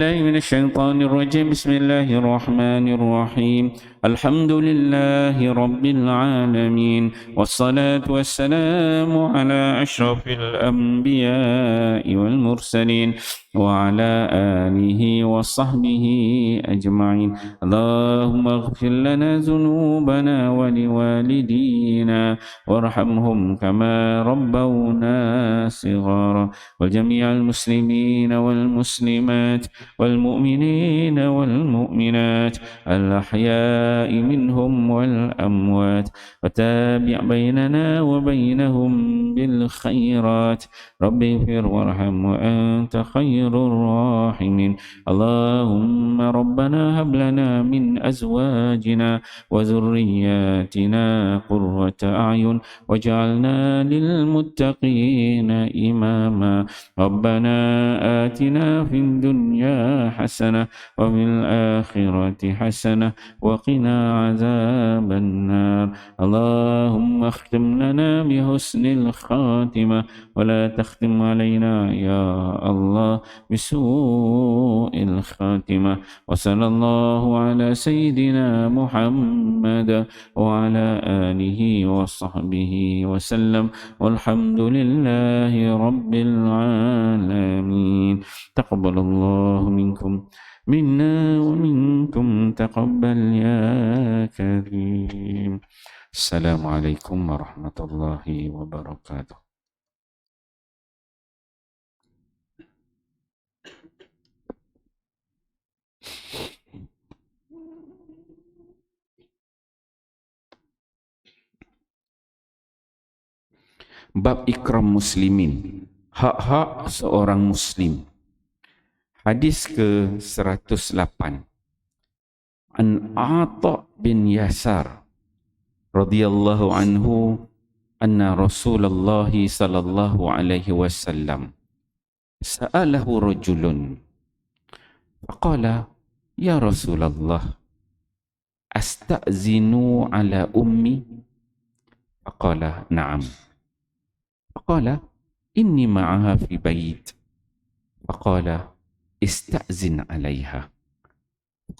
الله من الشيطان الرجيم. بسم الله الرحمن الرحيم. الحمد لله رب العالمين، والصلاة والسلام على أشرف الأنبياء والمرسلين وعلى آله وصحبه أجمعين. اللهم اغفر لنا ذنوبنا ولوالدينا وارحمهم كما ربونا صغارا، وجميع المسلمين والمسلمات والمؤمنين والمؤمنات الأحياء منهم والأموات، وتابع بيننا وبينهم بالخيرات. رب اغفر وارحم وأنت خير الراحمين. اللهم ربنا هب لنا من أزواجنا وذرياتنا قرة أعين واجعلنا للمتقين إماما. ربنا آتنا في الدنيا حسنة وفي الآخرة حسنة وقنا عذاب النار. اللهم اختم لنا بحسن الخاتمة ولا تختم علينا يا الله بسوء الخاتمة. وصلى الله على سيدنا محمد وعلى آله وصحبه وسلم، والحمد لله رب العالمين. تقبل الله منكم منا ومنكم تقبل يا كريم. السلام عليكم ورحمة الله وبركاته. Bab ikram muslimin, hak-hak seorang muslim. Hadis ke-108. An Ata bin Yasar radhiyallahu anhu anna Rasulullah sallallahu alaihi wasallam sa'alahu rajulun faqala ya Rasulullah asta'zinu ala ummi faqala na'am. فقال إني معها في بيت فقال استأذن عليها.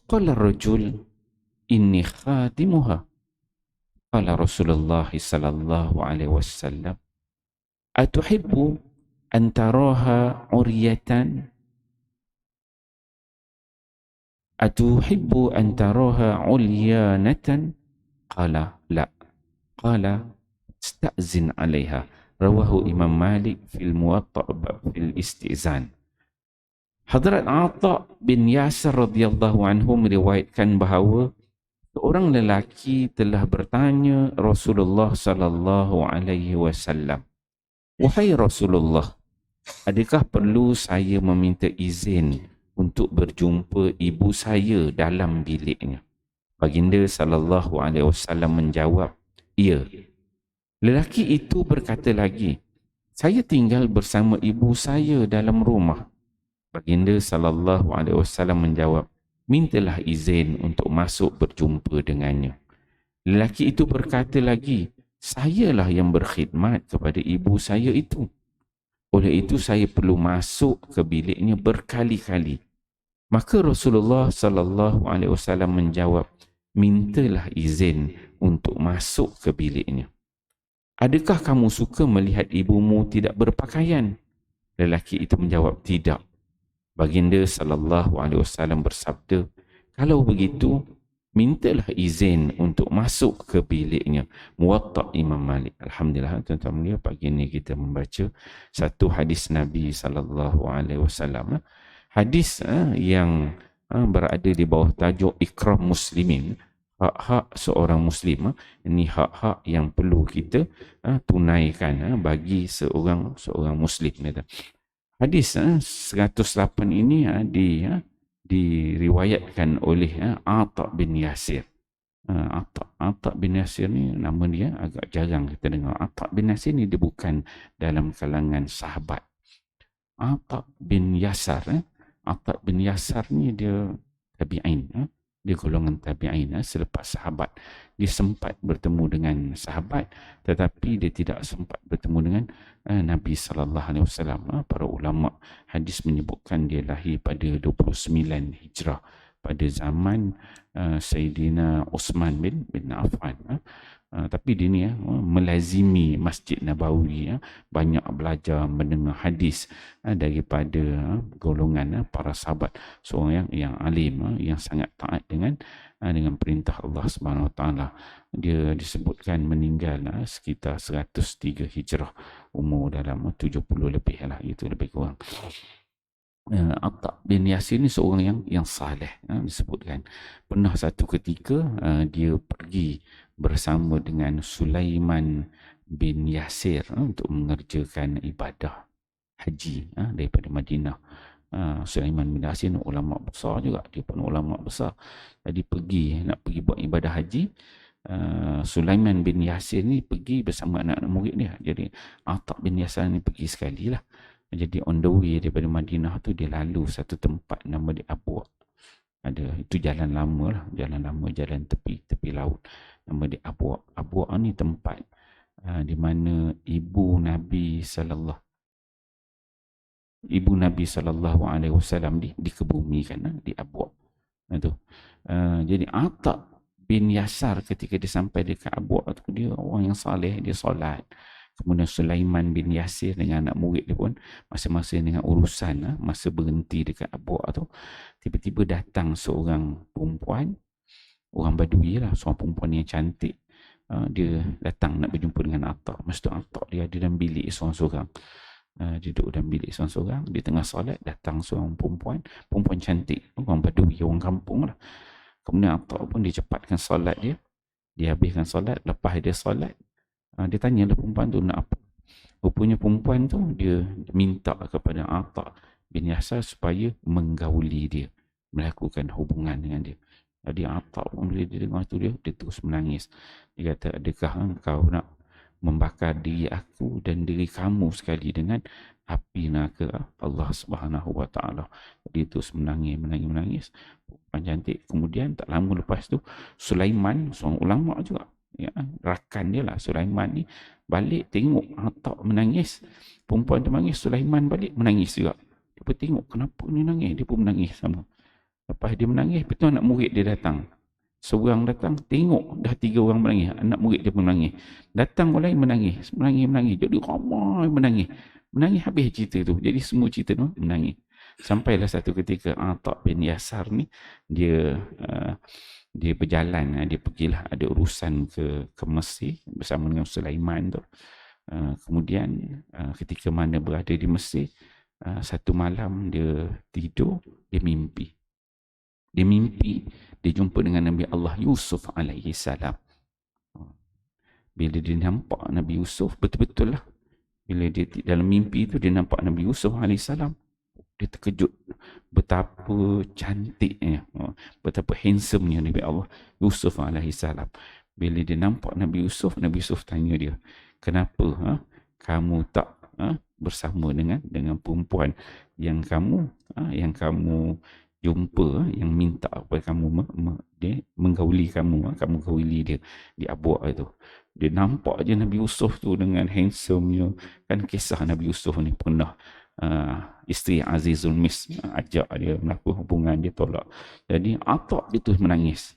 قال الرجل إني خادمها. قال رسول الله صلى الله عليه وسلم أتحب أن تراها عرية أتحب أن تراها عليانة؟ قال لا. قال استأذن عليها. Rawahu Imam Malik fil Muwatta' fil Istizan. Hadrat Ata bin Yasar radhiyallahu anhu meriwayatkan bahawa seorang lelaki telah bertanya Rasulullah sallallahu alaihi wasallam, "Wahai Rasulullah, adakah perlu saya meminta izin untuk berjumpa ibu saya dalam biliknya?" Baginda sallallahu alaihi wasallam menjawab, "Ya." Lelaki itu berkata lagi, "Saya tinggal bersama ibu saya dalam rumah." Baginda sallallahu alaihi wasallam menjawab, "Mintalah izin untuk masuk berjumpa dengannya." Lelaki itu berkata lagi, "Sayalah yang berkhidmat kepada ibu saya itu. Oleh itu saya perlu masuk ke biliknya berkali-kali." Maka Rasulullah sallallahu alaihi wasallam menjawab, "Mintalah izin untuk masuk ke biliknya." "Adakah kamu suka melihat ibumu tidak berpakaian?" Lelaki itu menjawab, "Tidak." Baginda sallallahu alaihi wasallam bersabda, "Kalau begitu, mintalah izin untuk masuk ke biliknya." Muwatta' Imam Malik. Alhamdulillah, tuan-tuan mulia, pagi ini kita membaca satu hadis Nabi sallallahu alaihi wasallam. Hadis yang berada di bawah tajuk ikram muslimin, hak-hak seorang muslim. Ini hak-hak yang perlu kita tunaikan bagi seorang muslim. Hadis 108 ini diriwayatkan oleh Ata bin Yasir. Ata bin Yasir ni nama dia agak jarang kita dengar. Ata bin Yasir ni dia bukan dalam kalangan sahabat. Ata bin Yasar ni dia tabi'in. Dia golongan tabi'in. Selepas sahabat, dia sempat bertemu dengan sahabat, tetapi dia tidak sempat bertemu dengan Nabi sallallahu alaihi wasallam. Para ulama hadis menyebutkan dia lahir pada 29 Hijrah, pada zaman Sayyidina Uthman bin Affan. Tapi dia ni melazimi Masjid Nabawi, banyak belajar mendengar hadis daripada golongan para sahabat, seorang yang alim, yang sangat taat dengan perintah Allah Subhanahu Wa Taala. Dia disebutkan meninggal sekitar 103 Hijrah, umur dalam 70 lebih lah, itu lebih kurang. Atta bin Yasir ni seorang yang saleh, disebutkan pernah satu ketika dia pergi bersama dengan Sulaiman bin Yasir untuk mengerjakan ibadah haji daripada Madinah. Sulaiman bin Yasir ulama besar juga, dia pun ulama besar. Jadi nak pergi buat ibadah haji. Sulaiman bin Yasir ni pergi bersama anak-anak murid dia. Jadi Atta bin Yasir ni pergi sekali lah. Jadi on the way daripada Madinah tu, dia lalu satu tempat nama dia Abwa. Itu jalan lama lah, jalan tepi laut, nama dia Abwa. Abwa ni tempat di mana ibu Nabi sallallahu alaihi wasallam dikebumikan di Abwa. Jadi Atta bin Yasar ketika dia sampai dekat Abwa tu, dia orang yang saleh, dia solat. Kemudian Sulaiman bin Yasir dengan anak murid dia pun masing-masing dengan urusan, masa berhenti dekat Abwa tu, tiba-tiba datang seorang perempuan, orang Badui lah, seorang perempuan yang cantik. Dia datang nak berjumpa dengan Atta. Masa tu Atta dia ada dalam bilik seorang-seorang. Dia duduk dalam bilik seorang-seorang, dia tengah solat, datang seorang perempuan cantik, orang Badui, orang kampung lah. Kemudian Atta pun dia cepatkan solat dia habiskan solat. Lepas dia solat, dia tanyalah perempuan tu nak apa. Rupanya perempuan tu dia minta kepada Atta bin Yasar supaya menggauli dia, melakukan hubungan dengan dia. Jadi Atta pun bila dia dengar tu, dia terus menangis. Dia kata, adakah engkau nak membakar diri aku dan diri kamu sekali dengan api neraka Allah Subhanahu Wa Taala? Dia terus menangis. Perempuan cantik. Kemudian tak lama lepas tu, Sulaiman, seorang ulama juga, rakan dia lah, Sulaiman ni balik tengok Atta menangis, perempuan tu menangis, Sulaiman balik menangis juga. Dia pun tengok kenapa ni nangis, dia pun menangis sama. Lepas dia menangis, betul anak murid dia datang. Seorang datang, tengok dah 3 orang menangis, anak murid dia pun menangis. Datang orang lain menangis. Jadi ramai menangis habis cerita tu. Jadi semua cerita tu menangis. Sampailah satu ketika Atta bin Yasar ni dia berjalan, dia pergilah ada urusan ke Mesir bersama dengan Sulaiman tu. Kemudian ketika mana berada di Mesir, satu malam dia tidur, dia mimpi dia jumpa dengan Nabi Allah Yusuf alaihi salam. Bila dia nampak Nabi Yusuf, betul-betul lah, bila dia dalam mimpi itu dia nampak Nabi Yusuf alaihi salam, dia terkejut betapa cantiknya, betapa handsomenya Nabi Allah Yusuf alaihi salam. Bila dia nampak Nabi Yusuf tanya dia, kenapa kamu tak bersama dengan perempuan yang kamu jumpa, yang minta kepada kamu dia menggauli kamu gauli dia di Abwa itu. Dia nampak je Nabi Yusuf tu dengan handsomenya. Kan kisah Nabi Yusuf ni pernah isteri Azizul Misr ajak dia melakukan hubungan, dia tolak. Jadi Atta dia tu menangis.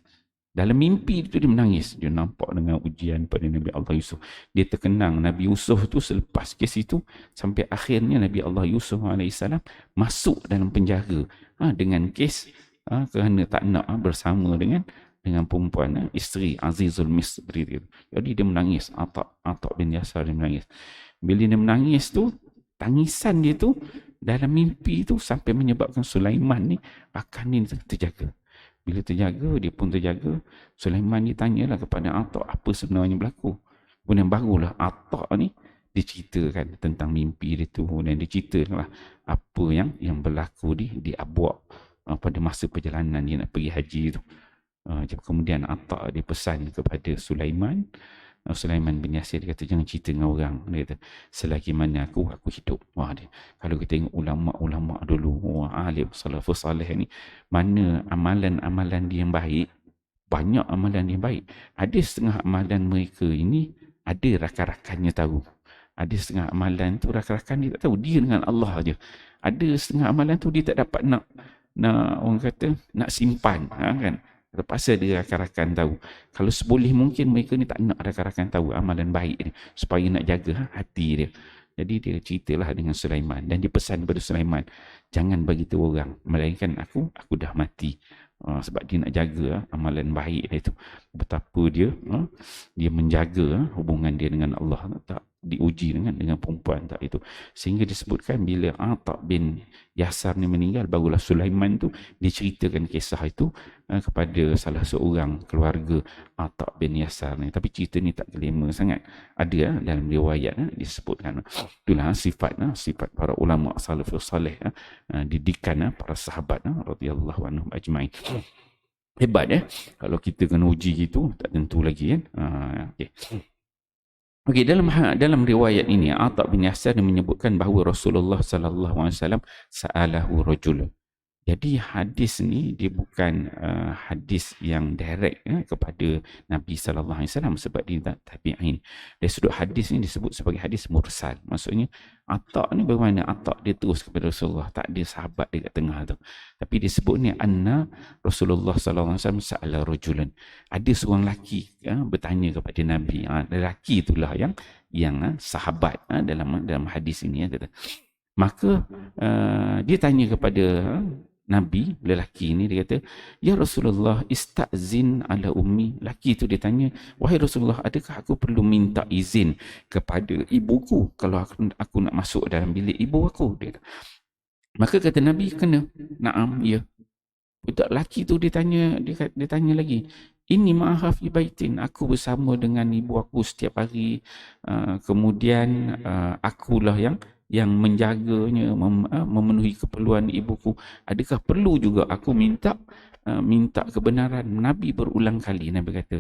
Dalam mimpi itu dia menangis. Dia nampak dengan ujian pada Nabi Allah Yusuf. Dia terkenang Nabi Yusuf tu selepas kes itu, sampai akhirnya Nabi Allah Yusuf AS masuk dalam penjara dengan kes kerana tak nak bersama dengan perempuan isteri Azizul Misr. Jadi dia menangis. Atta bin Yasar dia menangis. Bila dia menangis tu, tangisan dia tu dalam mimpi tu sampai menyebabkan Sulaiman ni akan ni terjaga. Bila terjaga, dia pun terjaga. Sulaiman ditanyalah kepada Atta apa sebenarnya berlaku. Kemudian barulah Atta ni diceritakan tentang mimpi dia tu, dan diceritakanlah apa yang berlaku di Abwa pada masa perjalanan dia nak pergi haji tu. Kemudian Atta dia pesan kepada Sulaiman Sulaiman bin Yasir dia kata jangan cerita dengan orang, dia kata selagi mana aku hidup. Wah, dia kalau kita tengok ulama-ulama dulu, wah, alim salafus salih ni, mana amalan-amalan dia yang baik, banyak amalan dia yang baik. Ada setengah amalan mereka ini ada rakan-rakannya tahu. Ada setengah amalan tu rakan-rakan dia tak tahu, dia dengan Allah aja. Ada setengah amalan tu dia tak dapat nak orang kata nak simpan, kan. Terpaksa dia rakan-rakan tahu. Kalau seboleh mungkin mereka ni tak nak rakan-rakan tahu amalan baik ni, supaya nak jaga hati dia. Jadi dia ceritalah dengan Sulaiman, dan dia pesan kepada Sulaiman, jangan bagi tahu orang, melainkan aku dah mati. Sebab dia nak jaga amalan baik dia tu. Betapa dia menjaga hubungan dia dengan Allah, tak diuji dengan perempuan tak itu. Sehingga disebutkan bila Atha bin Yasar ni meninggal, barulah Sulaiman tu diceritakan kisah itu kepada salah seorang keluarga Atha bin Yasar ni. Tapi cerita ni tak kelima sangat. Ada dalam riwayat disebutkan. Itulah sifat para ulama salafus salih, didikan para sahabat radhiyallahu anhum ajma'in. Hebat kalau kita kena uji gitu, tak tentu lagi kan. Okey, dalam riwayat ini Atha bin Yasar menyebutkan bahawa Rasulullah sallallahu alaihi wasallam sa'alahu rajul. Jadi hadis ni dia bukan hadis yang direct kepada Nabi sallallahu alaihi wasallam, sebab dia tabi'in. Dari sudut hadis ni disebut sebagai hadis mursal. Maksudnya Atha ni bermakna Atha dia terus kepada Rasulullah, tak ada sahabat dia kat tengah tu. Tapi disebut ni anna Rasulullah sallallahu alaihi wasallam sa'ala rajulan. Ada seorang lelaki bertanya kepada Nabi. Lelaki itulah yang sahabat dalam hadis ini kata. Maka dia tanya kepada Nabi, lelaki ni, dia kata, ya Rasulullah, istazin ala ummi. Lelaki tu dia tanya, wahai Rasulullah, adakah aku perlu minta izin kepada ibuku kalau aku nak masuk dalam bilik ibu aku? Dia kata. Maka kata Nabi, kena. Naam, ya. Budak lelaki tu dia tanya lagi, ini ma'aha fi baitin, aku bersama dengan ibu aku setiap hari, kemudian akulah yang menjaganya, memenuhi keperluan ibuku. Adakah perlu juga aku minta kebenaran? Nabi berulang kali Nabi kata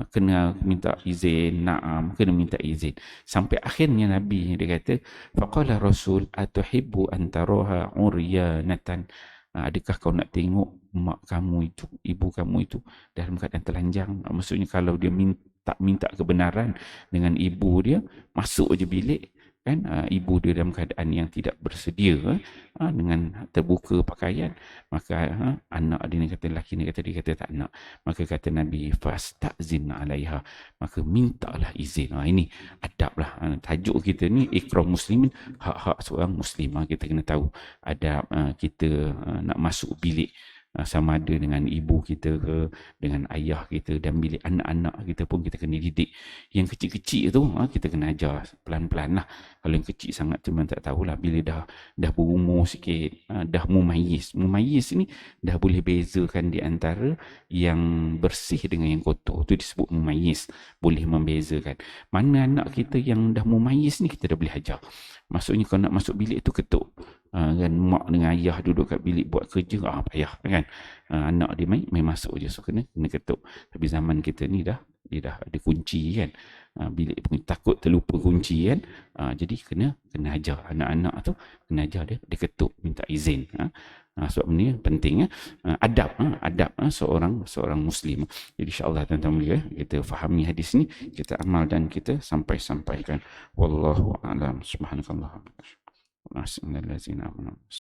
kena minta izin, na'am, kena minta izin. Sampai akhirnya Nabi dia kata, faqala Rasul atuhibbu an taraha uryanatan. Adakah kau nak tengok mak kamu itu, ibu kamu itu dalam keadaan telanjang? Maksudnya kalau dia minta kebenaran dengan ibu dia, masuk je bilik, kan, ibu dia dalam keadaan yang tidak bersedia dengan terbuka pakaian, maka anak dia ni kata, lelaki ni kata, dia kata tak nak. Maka kata Nabi, fastazin alaiha, maka mintalah izin. Ini adablah. Tajuk kita ni ikram muslimin, hak-hak seorang muslimah. Kita kena tahu adab kita nak masuk bilik, sama ada dengan ibu kita ke dengan ayah kita, dan bilik anak-anak kita pun kita kena didik. Yang kecil-kecil tu kita kena ajar pelan-pelan lah. Kalau yang kecil sangat tu memang tak tahulah. Bila dah berumur sikit, dah mumayyiz ni dah boleh bezakan di antara yang bersih dengan yang kotor. Tu disebut mumayyiz, boleh membezakan. Mana anak kita yang dah mumayyiz ni kita dah boleh ajar. Maksudnya kalau nak masuk bilik tu ketuk, kan, mak dengan ayah duduk kat bilik buat kerja, payah kan. Anak dia main masuk je, so kena ketuk. Tapi zaman kita ni dia dah ada kunci kan, bilik pun takut terlupa kunci kan. Jadi kena ajar anak-anak tu, kena ajar dia ketuk, minta izin. Sebab ni penting adab seorang muslim. Jadi insya-Allah tuan-tuan kita fahami hadis ni, kita amal dan kita sampaikan. Wallahu a'lam. Subhanakallah.